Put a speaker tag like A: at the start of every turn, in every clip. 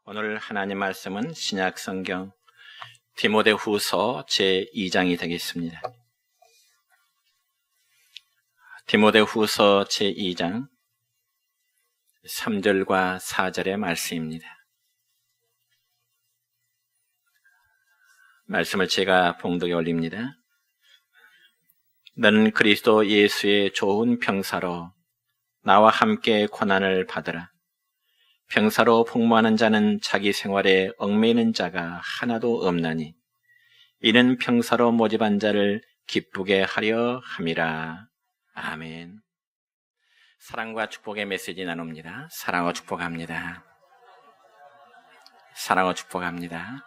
A: 오늘 하나님 말씀은 신약 성경 디모데후서 제2장이 되겠습니다. 디모데후서 제2장 3절과 4절의 말씀입니다. 말씀을 제가 봉독에 올립니다. 너는 그리스도 예수의 좋은 병사로 나와 함께 고난을 받으라. 병사로 복무하는 자는 자기 생활에 얽매이는 자가 하나도 없나니 이는 병사로 모집한 자를 기쁘게 하려 함이라. 아멘. 사랑과 축복의 메시지 나눕니다. 사랑과 축복합니다. 사랑과 축복합니다.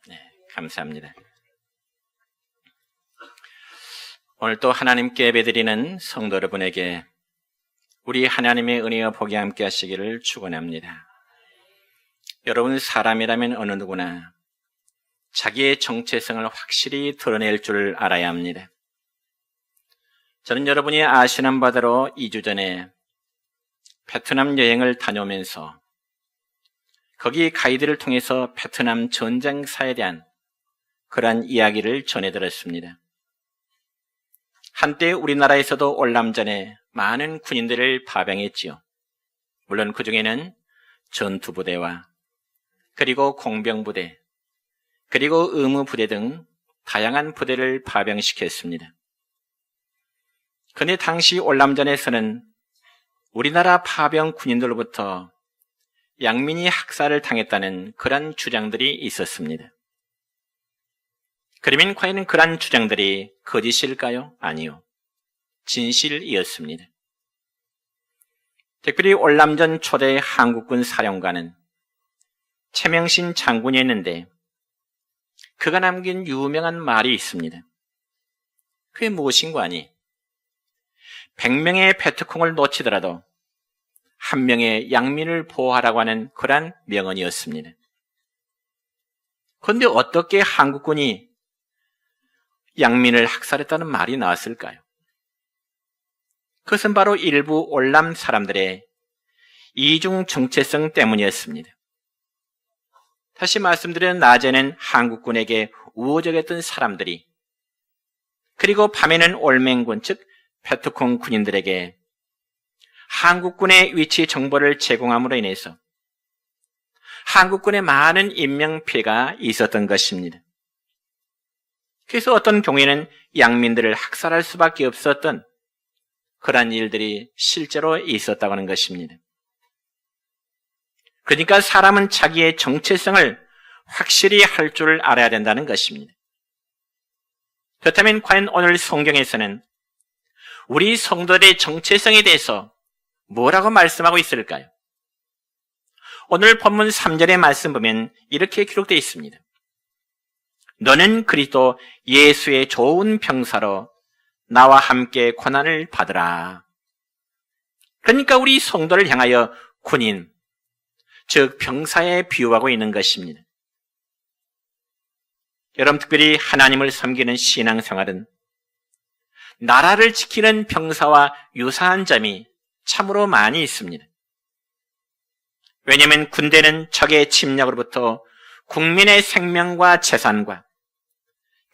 A: 네, 감사합니다. 오늘 또 하나님께 예배드리는 성도 여러분에게 우리 하나님의 은혜와 복이 함께 하시기를 축원합니다. 여러분, 사람이라면 어느 누구나 자기의 정체성을 확실히 드러낼 줄 알아야 합니다. 저는 여러분이 아시는 바대로 2주 전에 베트남 여행을 다녀오면서 거기 가이드를 통해서 베트남 전쟁사에 대한 그러한 이야기를 전해들었습니다. 한때 우리나라에서도 올남전에 많은 군인들을 파병했지요. 물론 그 중에는 전투부대와 그리고 공병부대, 그리고 의무부대 등 다양한 부대를 파병시켰습니다. 그런데 당시 올남전에서는 우리나라 파병 군인들로부터 양민이 학살을 당했다는 그런 주장들이 있었습니다. 그러면 과연 그런 주장들이 거짓일까요? 아니요. 진실이었습니다. 특별히 올남전 초대 한국군 사령관은 최명신 장군이었는데 그가 남긴 유명한 말이 있습니다. 그게 무엇인가 하니 100명의 베트콩을 놓치더라도 한 명의 양민을 보호하라고 하는 그러한 명언이었습니다. 그런데 어떻게 한국군이 양민을 학살했다는 말이 나왔을까요? 그것은 바로 일부 올남 사람들의 이중 정체성 때문이었습니다. 다시 말씀드리면 낮에는 한국군에게 우호적이었던 사람들이, 그리고 밤에는 올맹군, 즉 베트콩 군인들에게 한국군의 위치 정보를 제공함으로 인해서 한국군의 많은 인명피해가 있었던 것입니다. 그래서 어떤 경우에는 양민들을 학살할 수밖에 없었던 그러한 일들이 실제로 있었다고 하는 것입니다. 그러니까 사람은 자기의 정체성을 확실히 할 줄 알아야 된다는 것입니다. 그렇다면 과연 오늘 성경에서는 우리 성도들의 정체성에 대해서 뭐라고 말씀하고 있을까요? 오늘 본문 3절의 말씀 보면 이렇게 기록되어 있습니다. 너는 그리스도 예수의 좋은 병사로 나와 함께 고난을 받으라. 그러니까 우리 성도를 향하여 군인, 즉 병사에 비유하고 있는 것입니다. 여러분, 특별히 하나님을 섬기는 신앙생활은 나라를 지키는 병사와 유사한 점이 참으로 많이 있습니다. 왜냐하면 군대는 적의 침략으로부터 국민의 생명과 재산과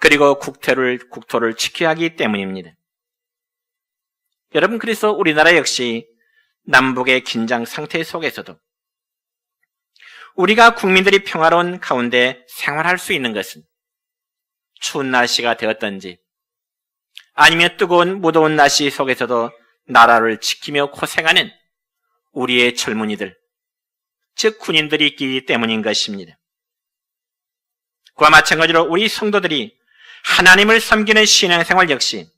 A: 그리고 국토를 지켜야 하기 때문입니다. 여러분, 그래서 우리나라 역시 남북의 긴장 상태 속에서도 우리가 국민들이 평화로운 가운데 생활할 수 있는 것은 추운 날씨가 되었던지 아니면 뜨거운 무더운 날씨 속에서도 나라를 지키며 고생하는 우리의 젊은이들, 즉 군인들이 있기 때문인 것입니다. 그와 마찬가지로 우리 성도들이 하나님을 섬기는 신앙생활 역시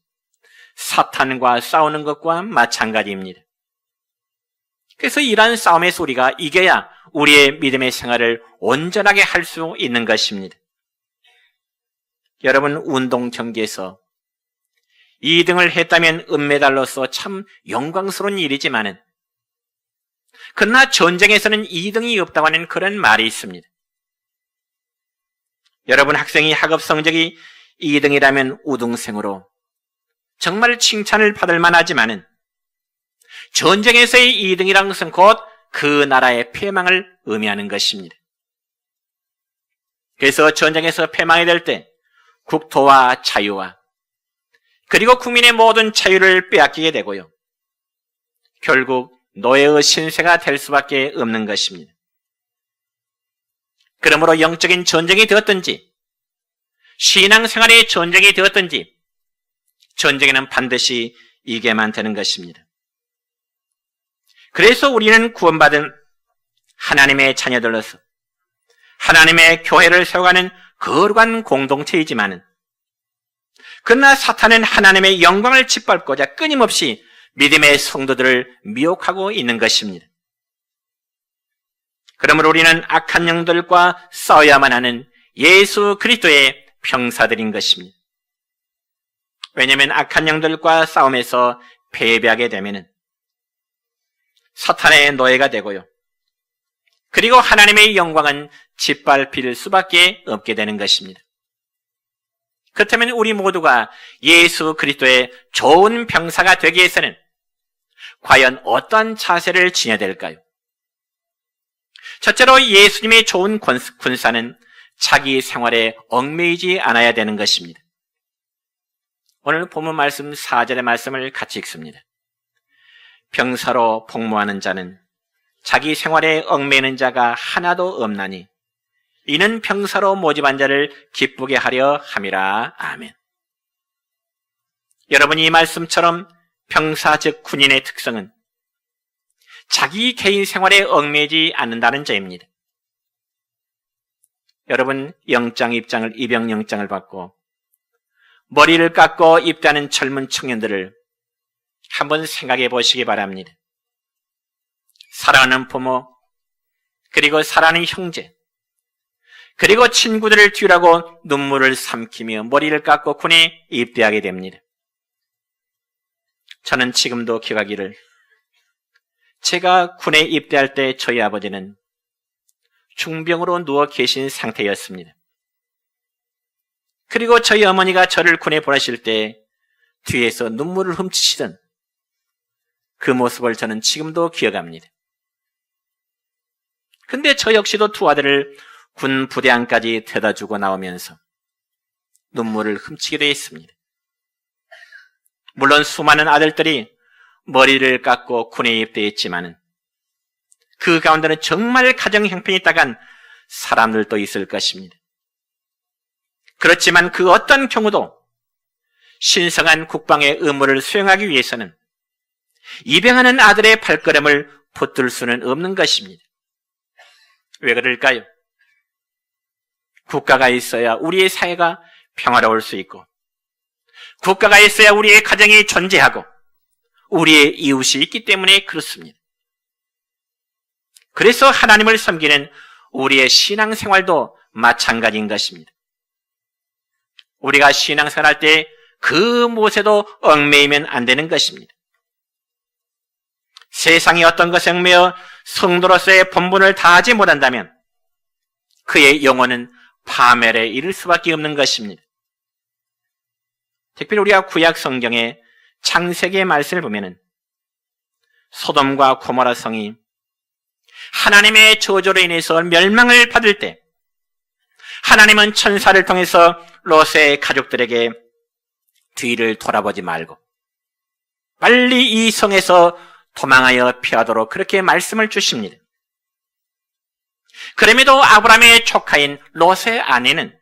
A: 사탄과 싸우는 것과 마찬가지입니다. 그래서 이러한 싸움에서 우리가 이겨야 우리의 믿음의 생활을 온전하게 할 수 있는 것입니다. 여러분, 운동 경기에서 2등을 했다면 은메달로서 참 영광스러운 일이지만은 그러나 전쟁에서는 2등이 없다고 하는 그런 말이 있습니다. 여러분, 학생이 학업 성적이 2등이라면 우등생으로 정말 칭찬을 받을 만하지만은 전쟁에서의 2등이라는 것은 곧 그 나라의 패망을 의미하는 것입니다. 그래서 전쟁에서 패망이 될 때 국토와 자유와 그리고 국민의 모든 자유를 빼앗기게 되고요. 결국 노예의 신세가 될 수밖에 없는 것입니다. 그러므로 영적인 전쟁이 되었든지 신앙생활의 전쟁이 되었든지 전쟁에는 반드시 이겨야만 되는 것입니다. 그래서 우리는 구원받은 하나님의 자녀들로서 하나님의 교회를 세워가는 거룩한 공동체이지만은 그러나 사탄은 하나님의 영광을 짓밟고자 끊임없이 믿음의 성도들을 미혹하고 있는 것입니다. 그러므로 우리는 악한 영들과 싸워야만 하는 예수 그리스도의 병사들인 것입니다. 왜냐하면 악한 영들과 싸움에서 패배하게 되면 사탄의 노예가 되고요. 그리고 하나님의 영광은 짓밟힐 수밖에 없게 되는 것입니다. 그렇다면 우리 모두가 예수 그리스도의 좋은 병사가 되기 위해서는 과연 어떤 자세를 지녀야 될까요? 첫째로 예수님의 좋은 군사는 자기 생활에 얽매이지 않아야 되는 것입니다. 오늘 본문 말씀 4절의 말씀을 같이 읽습니다. 병사로 복무하는 자는 자기 생활에 얽매이는 자가 하나도 없나니 이는 병사로 모집한 자를 기쁘게 하려 함이라. 아멘. 여러분, 이 말씀처럼 병사 즉 군인의 특성은 자기 개인 생활에 얽매이지 않는다는 점입니다. 여러분, 입영 영장을 받고 머리를 깎고 입대하는 젊은 청년들을 한번 생각해 보시기 바랍니다. 사랑하는 부모, 그리고 사랑하는 형제, 그리고 친구들을 뒤라고 눈물을 삼키며 머리를 깎고 군에 입대하게 됩니다. 저는 지금도 기억하기를, 제가 군에 입대할 때 저희 아버지는 중병으로 누워 계신 상태였습니다. 그리고 저희 어머니가 저를 군에 보내실 때 뒤에서 눈물을 훔치시던 그 모습을 저는 지금도 기억합니다. 근데 저 역시도 두 아들을 군 부대 안까지 데려다주고 나오면서 눈물을 훔치기도 했습니다. 물론 수많은 아들들이 머리를 깎고 군에 입대했지만은 그 가운데는 정말 가정 형편이 딱한 사람들도 있을 것입니다. 그렇지만 그 어떤 경우도 신성한 국방의 의무를 수행하기 위해서는 입양하는 아들의 발걸음을 붙들 수는 없는 것입니다. 왜 그럴까요? 국가가 있어야 우리의 사회가 평화로울 수 있고, 국가가 있어야 우리의 가정이 존재하고 우리의 이웃이 있기 때문에 그렇습니다. 그래서 하나님을 섬기는 우리의 신앙생활도 마찬가지인 것입니다. 우리가 신앙생활할 때 그 무엇에도 얽매이면 안 되는 것입니다. 세상이 어떤 것에 얽매여 성도로서의 본분을 다하지 못한다면 그의 영혼은 파멸에 이를 수밖에 없는 것입니다. 특별히 우리가 구약 성경의 창세기의 말씀을 보면은 소돔과 고모라 성이 하나님의 저주로 인해서 멸망을 받을 때 하나님은 천사를 통해서 롯의 가족들에게 뒤를 돌아보지 말고 빨리 이 성에서 도망하여 피하도록 그렇게 말씀을 주십니다. 그럼에도 아브라함의 조카인 롯의 아내는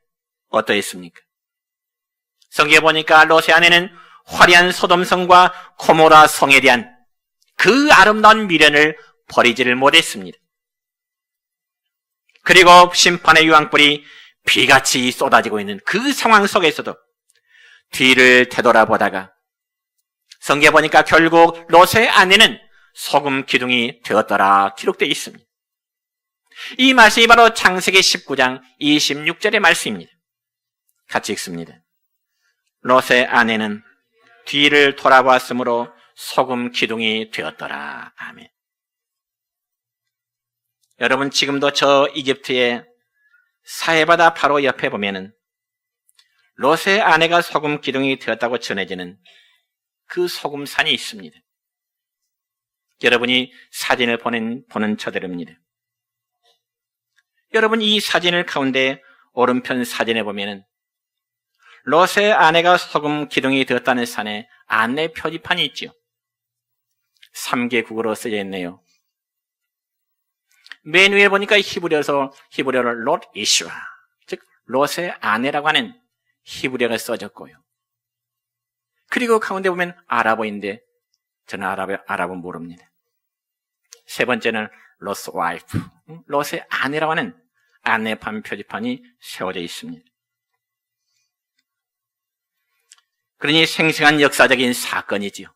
A: 어떠했습니까? 성경에 보니까 롯의 아내는 화려한 소돔성과 고모라 성에 대한 그 아름다운 미련을 버리지를 못했습니다. 그리고 심판의 유황불이 비같이 쏟아지고 있는 그 상황 속에서도 뒤를 되돌아보다가 성경에 보니까 결국 롯의 아내는 소금 기둥이 되었더라 기록되어 있습니다. 이 말씀이 바로 창세기 19장 26절의 말씀입니다. 같이 읽습니다. 롯의 아내는 뒤를 돌아보았으므로 소금 기둥이 되었더라. 아멘. 여러분, 지금도 저 이집트의 사해바다 바로 옆에 보면은 롯의 아내가 소금 기둥이 되었다고 전해지는 그 소금산이 있습니다. 여러분이 사진을 보는 저들입니다. 여러분, 이 사진을 가운데 오른편 사진에 보면은 롯의 아내가 소금 기둥이 되었다는 산에 안내 표지판이 있지요. 3개국어로 쓰여 있네요. 맨 위에 보니까 히브리어로 롯 이슈아, 즉 롯의 아내라고 하는 히브리어가 써졌고요. 그리고 가운데 보면 아랍어인데 저는 아랍어 모릅니다. 세 번째는 롯's 와이프, 롯의 아내라고 하는 안내판 표지판이 세워져 있습니다. 그러니 생생한 역사적인 사건이지요.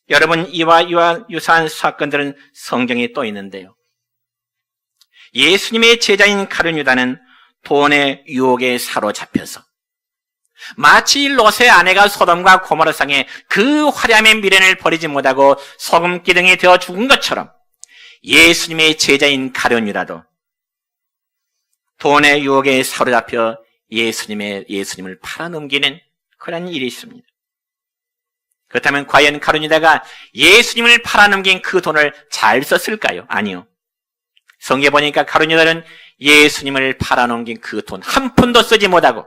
A: 여러분, 이와 유사한 사건들은 성경에 또 있는데요. 예수님의 제자인 가룟 유다는 돈의 유혹에 사로잡혀서 마치 롯의 아내가 소돔과 고모라 상에 그 화려함의 미련을 버리지 못하고 소금 기둥이 되어 죽은 것처럼 예수님의 제자인 가룟 유다도 돈의 유혹에 사로잡혀 예수님을 팔아넘기는 그런 일이 있습니다. 그렇다면 과연 가룟 유다가 예수님을 팔아넘긴 그 돈을 잘 썼을까요? 아니요. 성경에 보니까 가룟 유다는 예수님을 팔아넘긴 그 돈 한 푼도 쓰지 못하고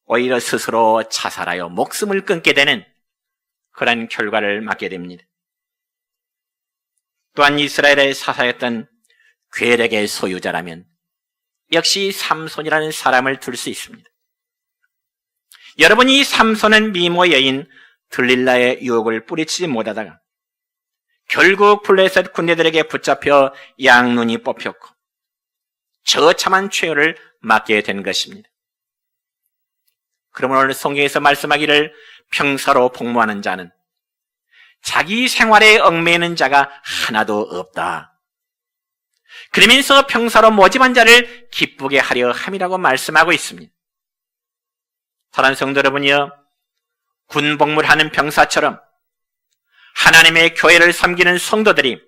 A: 오히려 스스로 자살하여 목숨을 끊게 되는 그런 결과를 맞게 됩니다. 또한 이스라엘의 사사였던 괴력의 소유자라면 역시 삼손이라는 사람을 들 수 있습니다. 여러분, 이 삼손은 미모 여인 들릴라의 유혹을 뿌리치지 못하다가 결국 블레셋 군대들에게 붙잡혀 양눈이 뽑혔고 처참한 최후를 맞게 된 것입니다. 그러므로 오늘 성경에서 말씀하기를 평사로 복무하는 자는 자기 생활에 얽매이는 자가 하나도 없다. 그러면서 평사로 모집한 자를 기쁘게 하려 함이라고 말씀하고 있습니다. 사랑하는 성도 여러분이여, 군복무하는 병사처럼 하나님의 교회를 섬기는 성도들이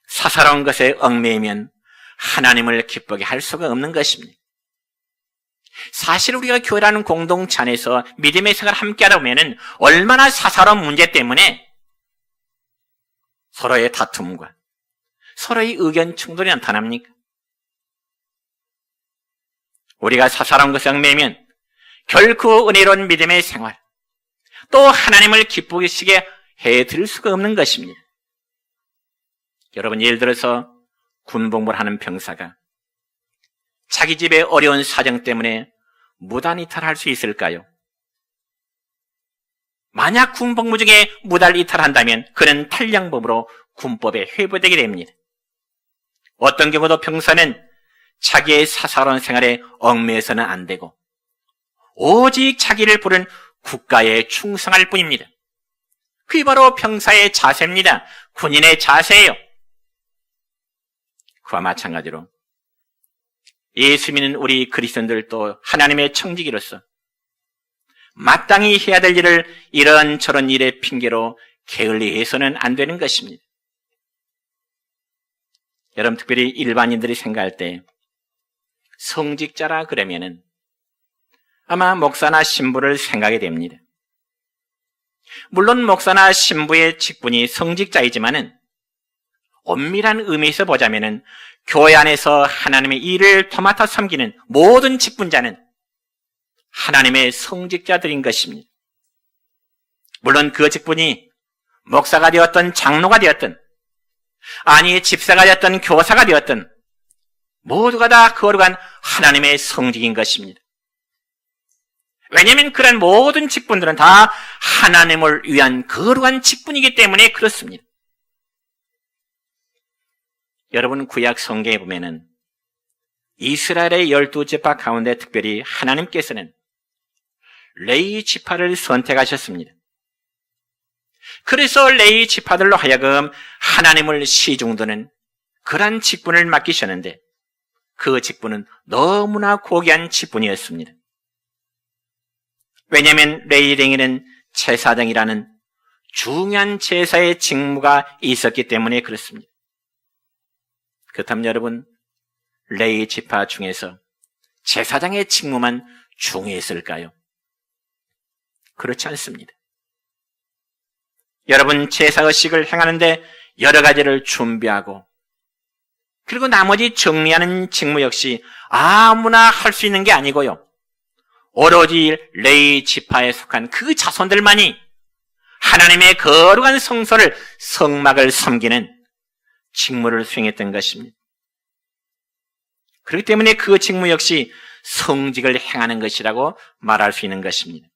A: 사사로운 것에 얽매이면 하나님을 기쁘게 할 수가 없는 것입니다. 사실 우리가 교회라는 공동체 안에서 믿음의 생활을 함께 하다 보면 얼마나 사사로운 문제 때문에 서로의 다툼과 서로의 의견 충돌이 나타납니까? 우리가 사사로운 것에 얽매이면 결코 은혜로운 믿음의 생활, 또 하나님을 기쁘시게 해드릴 수가 없는 것입니다. 여러분, 예를 들어서 군복무를 하는 병사가 자기 집의 어려운 사정 때문에 무단 이탈할 수 있을까요? 만약 군복무 중에 무단 이탈한다면 그는 탈영범으로 군법에 회부되게 됩니다. 어떤 경우도 병사는 자기의 사사로운 생활에 얽매여서는 안 되고 오직 자기를 부른 국가에 충성할 뿐입니다. 그게 바로 병사의 자세입니다. 군인의 자세예요. 그와 마찬가지로 예수 믿는 우리 그리스도인들도 하나님의 청지기로서 마땅히 해야 될 일을 이런저런 일의 핑계로 게을리해서는 안 되는 것입니다. 여러분, 특별히 일반인들이 생각할 때 성직자라 그러면은 아마 목사나 신부를 생각하게 됩니다. 물론 목사나 신부의 직분이 성직자이지만은 엄밀한 의미에서 보자면은 교회 안에서 하나님의 일을 도맡아 섬기는 모든 직분자는 하나님의 성직자들인 것입니다. 물론 그 직분이 목사가 되었든 장로가 되었든 아니 집사가 되었든 교사가 되었든 모두가 다 거룩한 하나님의 성직인 것입니다. 왜냐하면 그런 모든 직분들은 다 하나님을 위한 거룩한 직분이기 때문에 그렇습니다. 여러분, 구약 성경에 보면은 이스라엘의 12지파 가운데 특별히 하나님께서는 레위 지파를 선택하셨습니다. 그래서 레위 지파들로 하여금 하나님을 시중드는 그러한 직분을 맡기셨는데 그 직분은 너무나 고귀한 직분이었습니다. 왜냐하면 레위랭에는 제사장이라는 중요한 제사의 직무가 있었기 때문에 그렇습니다. 그렇다면 여러분, 레위 지파 중에서 제사장의 직무만 중요했을까요? 그렇지 않습니다. 여러분 제사의식을 행하는데 여러 가지를 준비하고 그리고 나머지 정리하는 직무 역시 아무나 할 수 있는 게 아니고요. 오로지 레위 지파에 속한 그 자손들만이 하나님의 거룩한 성소를 성막을 섬기는 직무를 수행했던 것입니다. 그렇기 때문에 그 직무 역시 성직을 행하는 것이라고 말할 수 있는 것입니다.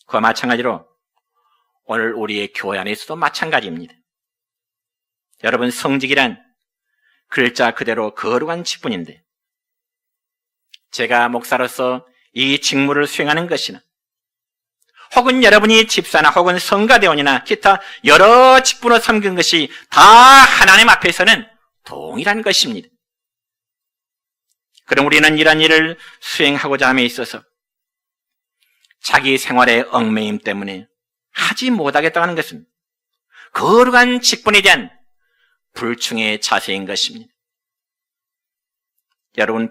A: 그와 마찬가지로 오늘 우리의 교회 안에서도 마찬가지입니다. 여러분 성직이란 글자 그대로 거룩한 직분인데 제가 목사로서 이 직무를 수행하는 것이나 혹은 여러분이 집사나 혹은 성가대원이나 기타 여러 직분을 섬긴 것이 다 하나님 앞에서는 동일한 것입니다. 그럼 우리는 이런 일을 수행하고자 함에 있어서 자기 생활의 얽매임 때문에 하지 못하겠다는 것은 거룩한 직분에 대한 불충의 자세인 것입니다. 여러분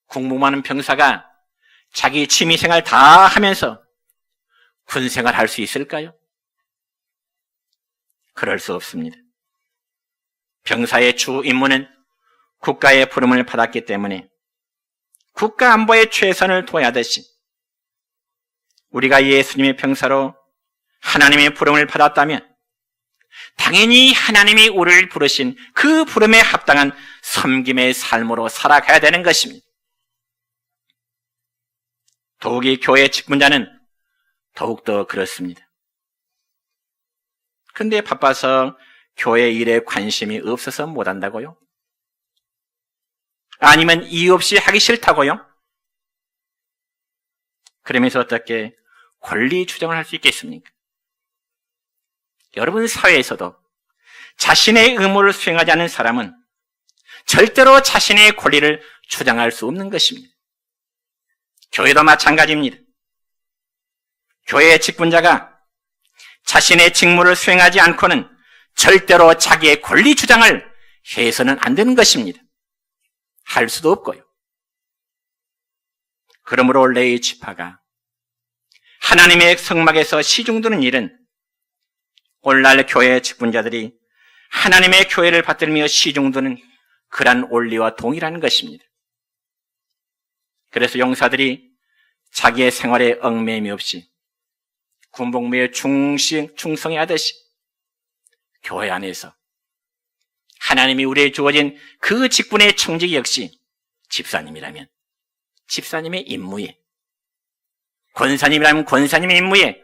A: 군복무하는 병사가 자기 취미생활 다 하면서 군생활 할 수 있을까요? 그럴 수 없습니다. 병사의 주 임무는 국가의 부름을 받았기 때문에 국가 안보에 최선을 다하듯이 우리가 예수님의 병사로 하나님의 부름을 받았다면 당연히 하나님이 우리를 부르신 그 부름에 합당한 섬김의 삶으로 살아가야 되는 것입니다. 더욱이 교회 직분자는 더욱더 그렇습니다. 그런데 바빠서 교회 일에 관심이 없어서 못한다고요? 아니면 이유 없이 하기 싫다고요? 그러면서 어떻게 권리 주장을 할 수 있겠습니까? 여러분 사회에서도 자신의 의무를 수행하지 않는 사람은 절대로 자신의 권리를 주장할 수 없는 것입니다. 교회도 마찬가지입니다. 교회의 직분자가 자신의 직무를 수행하지 않고는 절대로 자기의 권리 주장을 해서는 안 되는 것입니다. 할 수도 없고요. 그러므로 레위 지파가 하나님의 성막에서 시중드는 일은 오늘날 교회 직분자들이 하나님의 교회를 받들며 시중드는 그러한 원리와 동일한 것입니다. 그래서 용사들이 자기의 생활에 얽매임이 없이 군복무에 충성해하듯이 교회 안에서 하나님이 우리에게 주어진 그 직분의 청직 역시 집사님이라면 집사님의 임무에, 권사님이라면 권사님의 임무에,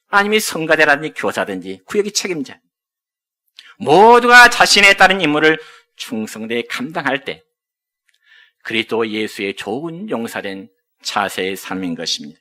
A: 아니면 성가대라든지 교사든지 구역의 책임자 모두가 자신에 따른 임무를 충성되게 감당할 때 그리스도 예수의 좋은 용사된 자세의 삶인 것입니다.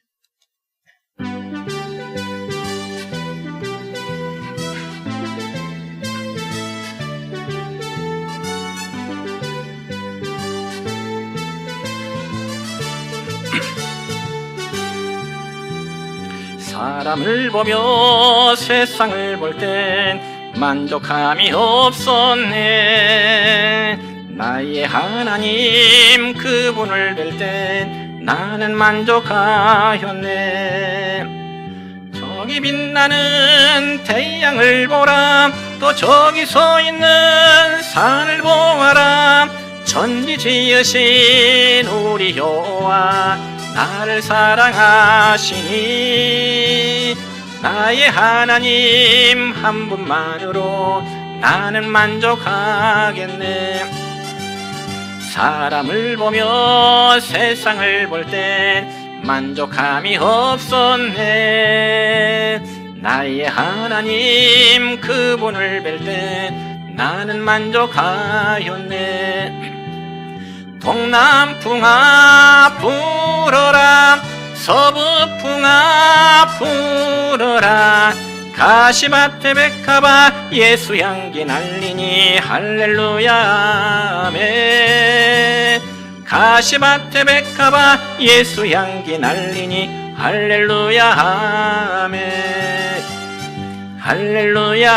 A: 사람을 보며 세상을 볼 땐 만족함이 없었네. 나의 하나님 그분을 뵐 땐 나는 만족하였네. 저기 빛나는 태양을 보라, 또 저기 서 있는 산을 보아라. 천지 지으신 우리 여호와 나를 사랑하시니 나의 하나님 한 분만으로 나는 만족하겠네. 사람을 보며 세상을 볼 땐 만족함이 없었네. 나의 하나님 그분을 뵐 땐 나는 만족하였네. 동남풍아 불어라, 서북풍아 불어라. 가시밭에 백합아 예수 향기 날리니 할렐루야 아멘. 가시밭에 백합아 예수 향기 날리니 할렐루야 아멘. 할렐루야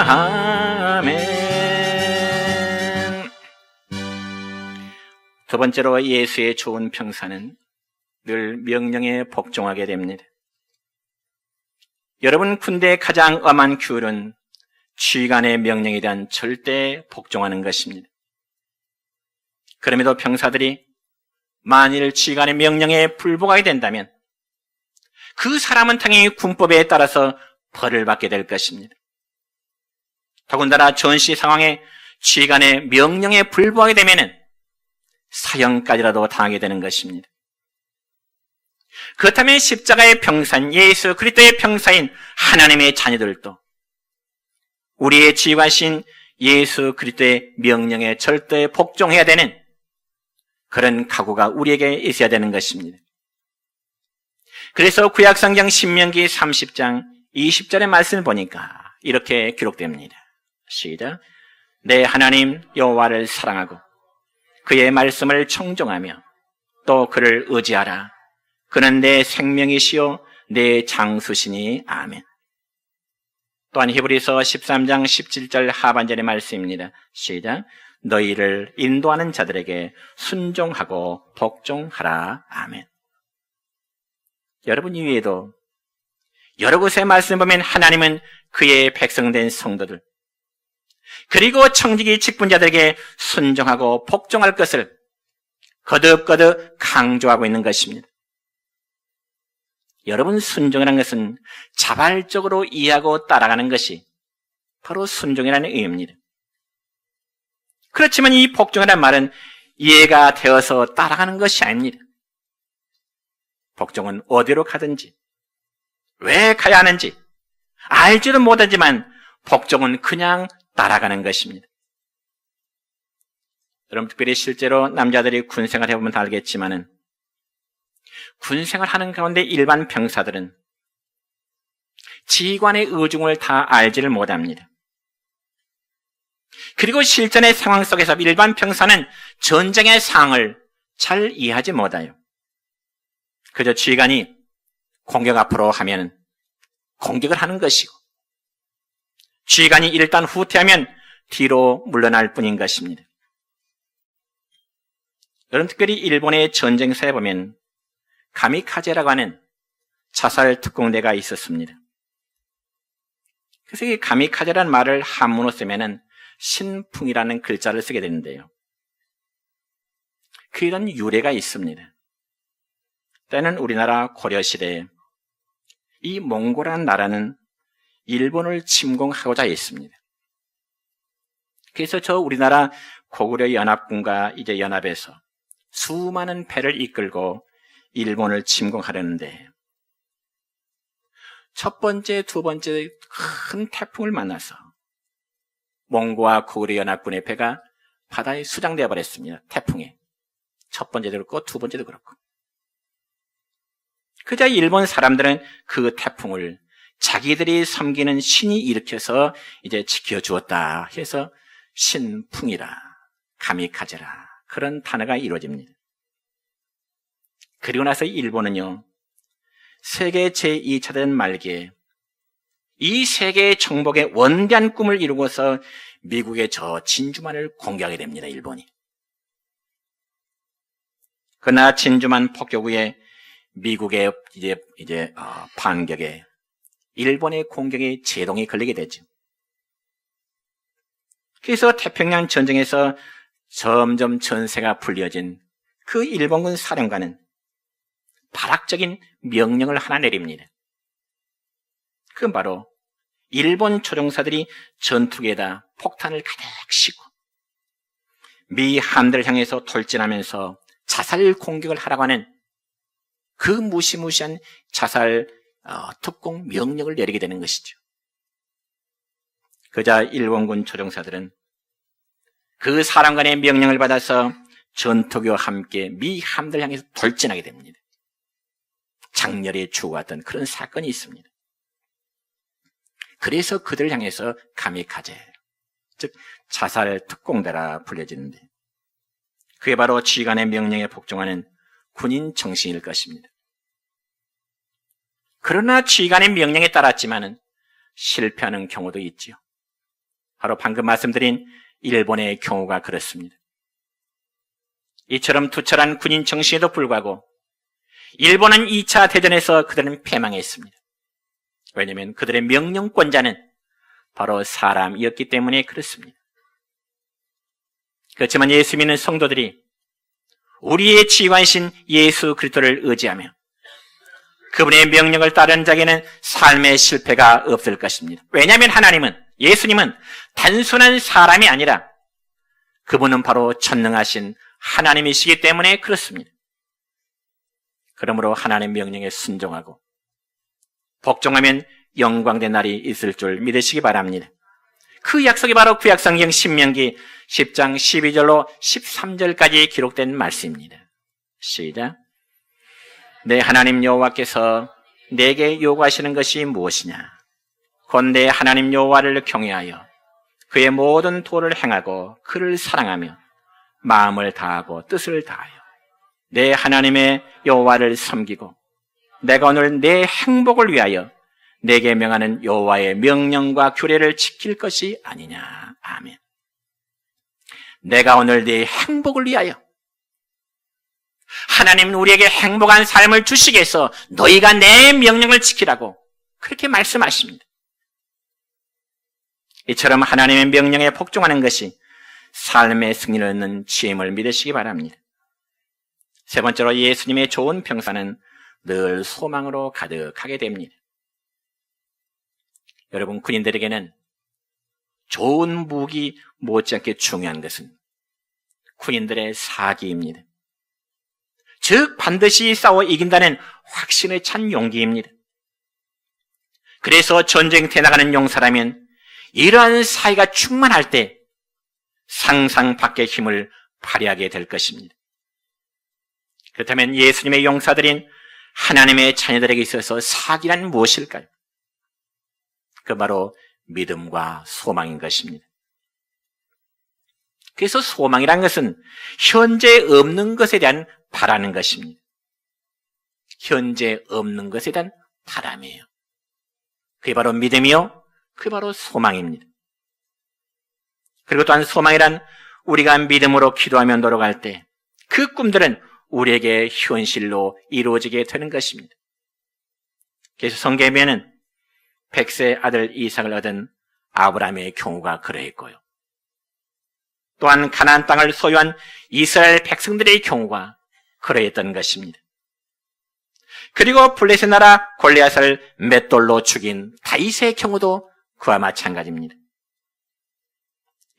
A: 아멘. 두 번째로 예수의 좋은 병사는 늘 명령에 복종하게 됩니다. 여러분, 군대의 가장 엄한 규율은 지휘관의 명령에 대한 절대 복종하는 것입니다. 그럼에도 병사들이 만일 지휘관의 명령에 불복하게 된다면 그 사람은 당연히 군법에 따라서 벌을 받게 될 것입니다. 더군다나 전시 상황에 지휘관의 명령에 불복하게 되면 사형까지라도 당하게 되는 것입니다. 그렇다면 십자가의 병사인 예수 그리스도의 병사인 하나님의 자녀들도 우리의 지휘관신 예수 그리스도의 명령에 절대 복종해야 되는 그런 각오가 우리에게 있어야 되는 것입니다. 그래서 구약성경 신명기 30장 20절의 말씀을 보니까 이렇게 기록됩니다. 시작. 내 하나님 여호와를 사랑하고 그의 말씀을 청종하며 또 그를 의지하라. 그는 내 생명이시요 내 장수시니. 아멘. 또한 히브리서 13장 17절 하반절의 말씀입니다. 시작. 너희를 인도하는 자들에게 순종하고 복종하라. 아멘. 여러분 이외에도 여러 곳의 말씀을 보면 하나님은 그의 백성된 성도들 그리고 청지기 직분자들에게 순종하고 복종할 것을 거듭거듭 강조하고 있는 것입니다. 여러분, 순종이라는 것은 자발적으로 이해하고 따라가는 것이 바로 순종이라는 의미입니다. 그렇지만 이 복종이라는 말은 이해가 되어서 따라가는 것이 아닙니다. 복종은 어디로 가든지 왜 가야 하는지 알지도 못하지만 복종은 그냥 따라가는 것입니다. 여러분, 특별히 실제로 남자들이 군생활 해보면 다 알겠지만은 군생활 하는 가운데 일반 병사들은 지휘관의 의중을 다 알지를 못합니다. 그리고 실전의 상황 속에서 일반 병사는 전쟁의 상황을 잘 이해하지 못해요. 그저 지휘관이 공격 앞으로 하면 공격을 하는 것이고 지휘관이 일단 후퇴하면 뒤로 물러날 뿐인 것입니다. 여러분, 특별히 일본의 전쟁사에 보면 가미카제라고 하는 자살 특공대가 있었습니다. 그래서 이 가미카제라는 말을 한문으로 쓰면은 신풍이라는 글자를 쓰게 되는데요. 그런 유래가 있습니다. 때는 우리나라 고려시대에 이 몽골이라는 나라는 일본을 침공하고자 했습니다. 그래서 저 우리나라 고구려 연합군과 이제 연합해서 수많은 배를 이끌고 일본을 침공하려는데 첫 번째, 두 번째 큰 태풍을 만나서 몽고와 고구려 연합군의 배가 바다에 수장되어 버렸습니다. 태풍에. 첫 번째도 그렇고 두 번째도 그렇고. 그자 일본 사람들은 그 태풍을 자기들이 섬기는 신이 일으켜서 이제 지켜주었다 해서 신풍이라, 가미카제라 그런 단어가 이루어집니다. 그리고 나서 일본은요, 세계 제2차대전 말기에 이 세계의 정복의 원대한 꿈을 이루고서 미국의 저 진주만을 공격하게 됩니다, 일본이. 그러나 진주만 폭격 후에 미국의 이제 반격에 일본의 공격에 제동이 걸리게 되죠. 그래서 태평양 전쟁에서 점점 전세가 불리어진 그 일본군 사령관은 발악적인 명령을 하나 내립니다. 그건 바로 일본 조종사들이 전투기에다 폭탄을 가득 싣고 미 함대를 향해서 돌진하면서 자살 공격을 하라고 하는 그 무시무시한 자살 특공 명령을 내리게 되는 것이죠. 그자 일본군 조종사들은 그 사령관의 명령을 받아서 전투기와 함께 미 함대를 향해서 돌진하게 됩니다. 장렬히 죽어왔던 그런 사건이 있습니다. 그래서 그들을 향해서 가미카제, 즉 자살 특공대라 불려지는데 그게 바로 지휘관의 명령에 복종하는 군인 정신일 것입니다. 그러나 지휘관의 명령에 따랐지만은 실패하는 경우도 있지요. 바로 방금 말씀드린 일본의 경우가 그렇습니다. 이처럼 투철한 군인 정신에도 불구하고 일본은 2차 대전에서 그들은 패망했습니다. 왜냐하면 그들의 명령권자는 바로 사람이었기 때문에 그렇습니다. 그렇지만 예수 믿는 성도들이 우리의 지휘관이신 예수 그리스도를 의지하며 그분의 명령을 따르는 자에게는 삶의 실패가 없을 것입니다. 왜냐하면 예수님은 단순한 사람이 아니라 그분은 바로 전능하신 하나님이시기 때문에 그렇습니다. 그러므로 하나님의 명령에 순종하고 복종하면 영광된 날이 있을 줄 믿으시기 바랍니다. 그 약속이 바로 구약성경 신명기 10장 12절로 13절까지 기록된 말씀입니다. 시작. 내 하나님 여호와께서 내게 요구하시는 것이 무엇이냐? 곧 내 하나님 여호와를 경외하여 그의 모든 도를 행하고 그를 사랑하며 마음을 다하고 뜻을 다하여 내 하나님의 여호와를 섬기고 내가 오늘 내 행복을 위하여 내게 명하는 여호와의 명령과 규례를 지킬 것이 아니냐. 아멘. 내가 오늘 네 행복을 위하여, 하나님은 우리에게 행복한 삶을 주시기 위해서 너희가 내 명령을 지키라고 그렇게 말씀하십니다. 이처럼 하나님의 명령에 복종하는 것이 삶의 승리를 얻는 지혜임을 믿으시기 바랍니다. 세 번째로 예수님의 좋은 평사는 늘 소망으로 가득하게 됩니다. 여러분, 군인들에게는 좋은 무기 못지않게 중요한 것은 군인들의 사기입니다. 즉 반드시 싸워 이긴다는 확신에 찬 용기입니다. 그래서 전쟁터에 나가는 용사라면 이러한 사기가 충만할 때 상상 밖의 힘을 발휘하게 될 것입니다. 그렇다면 예수님의 용사들인 하나님의 자녀들에게 있어서 사기란 무엇일까요? 그 바로 믿음과 소망인 것입니다. 그래서 소망이란 것은 현재 없는 것에 대한 바라는 것입니다. 현재 없는 것에 대한 바람이에요. 그게 바로 믿음이요, 그게 바로 소망입니다. 그리고 또한 소망이란 우리가 믿음으로 기도하며 노력할 때 그 꿈들은 우리에게 현실로 이루어지게 되는 것입니다. 그래서 성경에 보면은 100세 아들 이삭을 얻은 아브라함의 경우가 그러했고요. 또한 가나안 땅을 소유한 이스라엘 백성들의 경우가 그러했던 것입니다. 그리고 블레셋 나라 골리앗을 맷돌로 죽인 다윗의 경우도 그와 마찬가지입니다.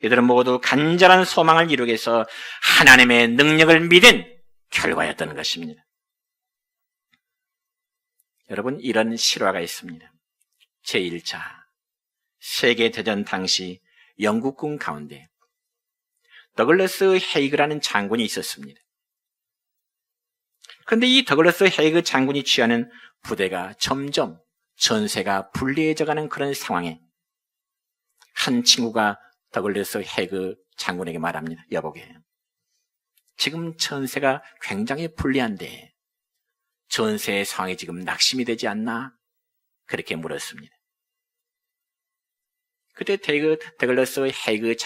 A: 이들은 모두 간절한 소망을 이루기 위해서 하나님의 능력을 믿은 결과였던 것입니다. 여러분, 이런 실화가 있습니다. 제1차 세계대전 당시 영국군 가운데 더글러스 헤이그라는 장군이 있었습니다. 그런데 이 더글러스 헤이그 장군이 취하는 부대가 점점 전세가 불리해져가는 그런 상황에 한 친구가 더글러스 헤이그 장군에게 말합니다. 여보게, 지금 전세가 굉장히 불리한데 전세의 상황이 지금 낙심이 되지 않나? 그렇게 물었습니다. 그때 더글러스 헤이그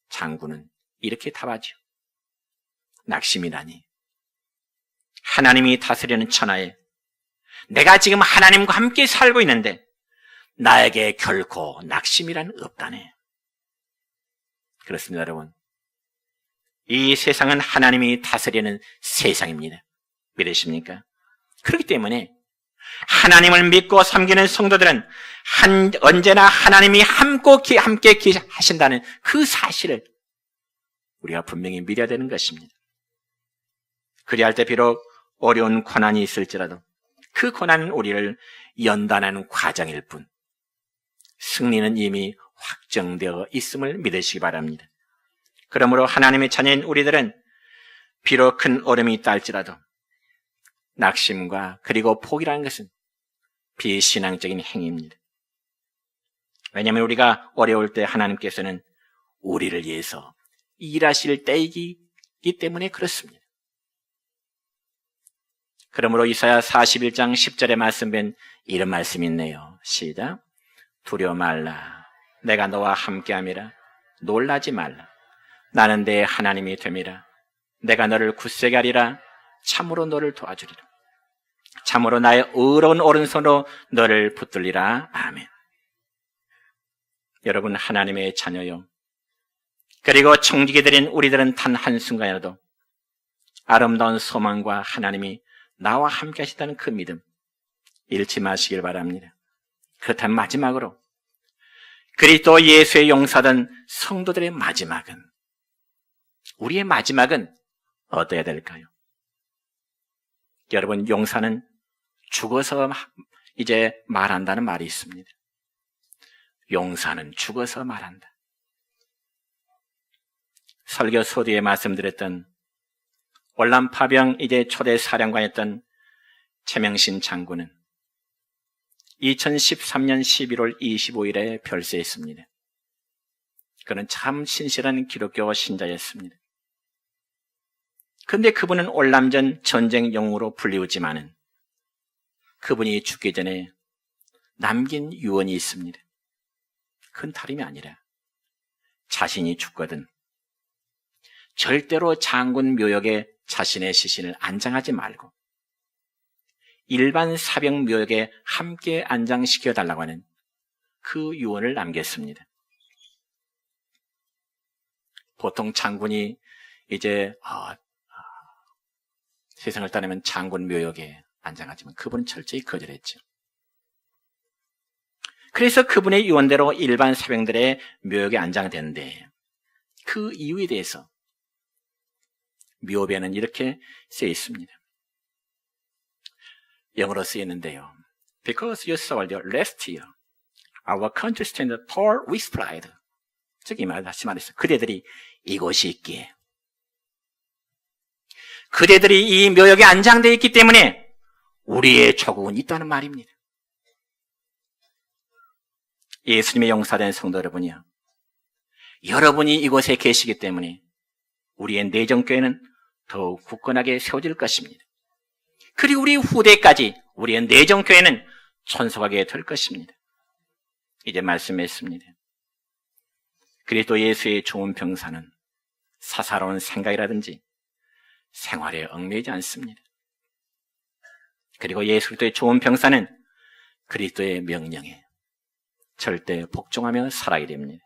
A: 장군은 이렇게 답하죠. 낙심이라니, 하나님이 다스리는 천하에 내가 지금 하나님과 함께 살고 있는데 나에게 결코 낙심이란 없다네. 그렇습니다, 여러분. 이 세상은 하나님이 다스리는 세상입니다. 믿으십니까? 그렇기 때문에 하나님을 믿고 섬기는 성도들은 언제나 하나님이 함께 하신다는 그 사실을 우리가 분명히 믿어야 되는 것입니다. 그리할 때 비록 어려운 고난이 있을지라도 그 고난은 우리를 연단하는 과정일 뿐 승리는 이미 확정되어 있음을 믿으시기 바랍니다. 그러므로 하나님의 자녀인 우리들은 비록 큰 어려움이 있다 할지라도 낙심과 그리고 포기라는 것은 비신앙적인 행위입니다. 왜냐하면 우리가 어려울 때 하나님께서는 우리를 위해서 일하실 때이기 때문에 그렇습니다. 그러므로 이사야 41장 10절의 말씀엔 이런 말씀이 있네요. 시작. 두려워 말라. 내가 너와 함께함이라. 놀라지 말라. 나는 내 하나님이 됨이라. 내가 너를 굳세게 하리라. 참으로 너를 도와주리라. 참으로 나의 의로운 오른손으로 너를 붙들리라. 아멘. 여러분, 하나님의 자녀요, 그리고 청지기 드린 우리들은 단 한순간이라도 아름다운 소망과 하나님이 나와 함께 하시다는 그 믿음 잃지 마시길 바랍니다. 그렇다면 마지막으로 그리스도 예수의 용사된 성도들의 마지막은, 우리의 마지막은 어떠해야 될까요? 여러분, 용사는 죽어서 이제 말한다는 말이 있습니다. 용사는 죽어서 말한다. 설교 소두에 말씀드렸던 월남 파병 이제 초대 사령관이었던 최명신 장군은 2013년 11월 25일에 별세했습니다. 그는 참 신실한 기독교 신자였습니다. 그런데 그분은 월남전 전쟁 영웅으로 불리우지만은 그분이 죽기 전에 남긴 유언이 있습니다. 그건 다름이 아니라 자신이 죽거든 절대로 장군 묘역에 자신의 시신을 안장하지 말고 일반 사병 묘역에 함께 안장시켜달라고 하는 그 유언을 남겼습니다. 보통 장군이 이제 세상을 떠나면 장군 묘역에 안장하지만 그분은 철저히 거절했죠. 그래서 그분의 유언대로 일반 사병들의 묘역에 안장되는데, 그 이유에 대해서 묘배는 이렇게 쓰여 있습니다. 영어로 쓰여 있는데요. Because your soldier rest here, our country stands tall with pride. 즉, 이 말 다시 말해서 그대들이 이곳이 있기에, 그대들이 이 묘역에 안장되어 있기 때문에 우리의 조국은 있다는 말입니다. 예수님의 용사된 성도 여러분이요, 여러분이 이곳에 계시기 때문에 우리의 내정교회는 더욱 굳건하게 세워질 것입니다. 그리고 우리 후대까지 우리의 내정교회는 존속하게 될 것입니다. 이제 말씀했습니다. 그리스도 예수의 좋은 병사는 사사로운 생각이라든지 생활에 얽매이지 않습니다. 그리고 예수 그리스도의 좋은 병사는 그리스도의 명령에 절대 복종하며 살아야 됩니다.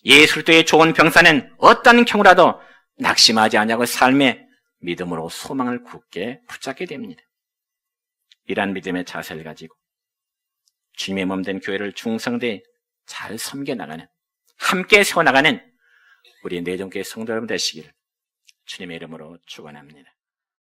A: 예수 그리스도의 좋은 병사는 어떤 경우라도 낙심하지 않냐고 삶의 믿음으로 소망을 굳게 붙잡게 됩니다. 이러한 믿음의 자세를 가지고 주님의 몸된 교회를 충성되이 잘 섬겨나가는, 함께 세워나가는 우리 내정교회 성도 여러분 되시기를 주님의 이름으로 축원합니다.